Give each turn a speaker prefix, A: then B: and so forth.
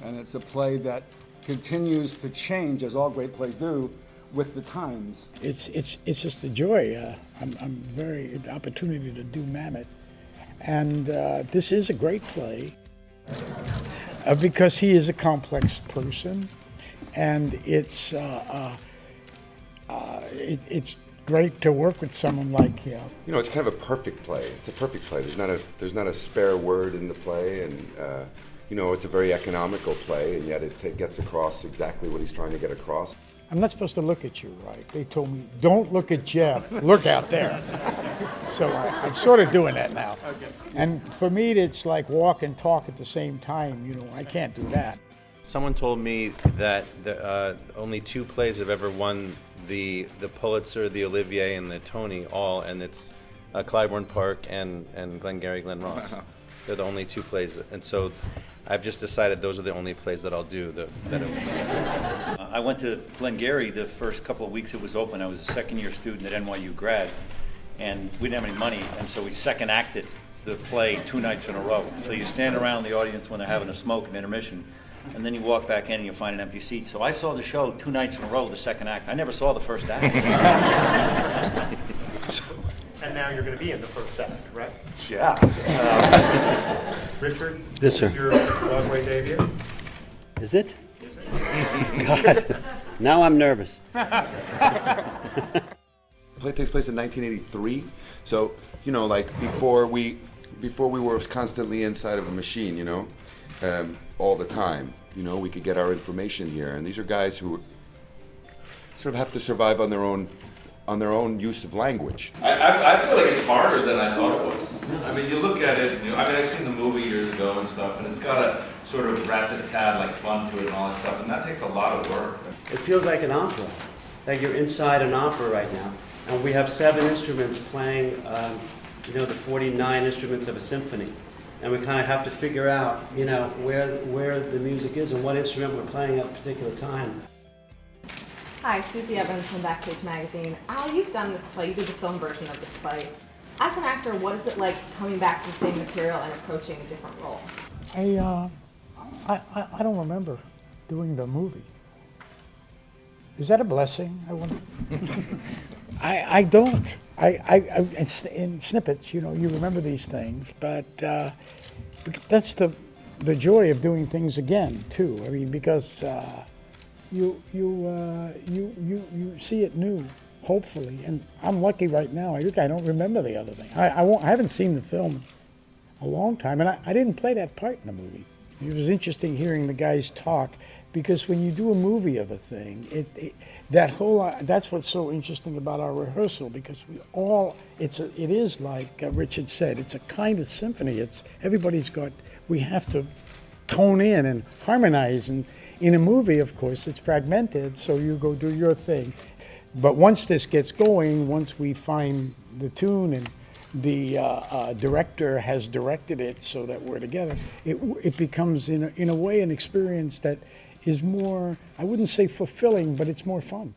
A: And it's a play that continues to change, as all great plays do, with the times.
B: It's just a joy. I'm very an opportunity to do Mamet, and this is a great play because he is a complex person, and it's great to work with someone like him.
C: You know, it's kind of a perfect play. It's a perfect play. There's not a spare word in the play, and you know, it's a very economical play, and yet it gets across exactly what he's trying to get across.
B: I'm not supposed to look at you, right? They told me, don't look at Jeff, look out there. So I'm sort of doing that now. Okay. And for me, it's like walk and talk at the same time. You know, I can't do that.
D: Someone told me that only 2 plays have ever won the Pulitzer, the Olivier, and the Tony all, and it's Clybourne Park and Glengarry Glen Ross. Wow. They're the only 2 plays, and so I've just decided those are the only plays that I'll do.
E: I went to Glengarry the first couple of weeks it was open. I was a second-year student at NYU grad, and we didn't have any money, and so we second acted the play 2 nights in a row. So you stand around the audience when they're having a smoke and intermission, and then you walk back in and you find an empty seat. So I saw the show 2 nights in a row, the second act. I never saw the first act.
F: And now you're going to be in the first act, right?
E: Yeah.
F: Richard,
G: Yes,
F: this
G: sir.
F: is your Broadway debut.
G: Is it? God, now I'm nervous.
C: The play takes place in 1983, so you know, like before we were constantly inside of a machine, you know, all the time. You know, we could get our information here, and these are guys who sort of have to survive on their own use of language.
H: I feel like it's harder than I thought it was. I mean, you look at it, I've seen the movie years ago and stuff, and it's got a sort of rat-tat like fun to it and all that stuff, and that takes a lot of work.
G: It feels like an opera, like you're inside an opera right now. And we have 7 instruments playing, you know, the 49 instruments of a symphony. And we kind of have to figure out, you know, where the music is and what instrument we're playing at a particular time.
I: Hi, Susie Evans from Backstage magazine. Al, you've done this play, you did the film version of this play. As an actor, what is it like coming back to the same material and approaching a different role?
B: I don't remember doing the movie. Is that a blessing? I wonder. I don't. In snippets, you know, you remember these things, but that's the joy of doing things again too. I mean, because you see it new, hopefully. And I'm lucky right now. I don't remember the other thing. I haven't seen the film a long time, and I didn't play that part in the movie. It was interesting hearing the guys talk, because when you do a movie of a thing, that's what's so interesting about our rehearsal, because it is like Richard said, it's a kind of symphony. We have to tone in and harmonize, and in a movie, of course, it's fragmented, so you go do your thing. But once this gets going, once we find the tune and the director has directed it so that we're together, it becomes, in a way, an experience that is more, I wouldn't say fulfilling, but it's more fun.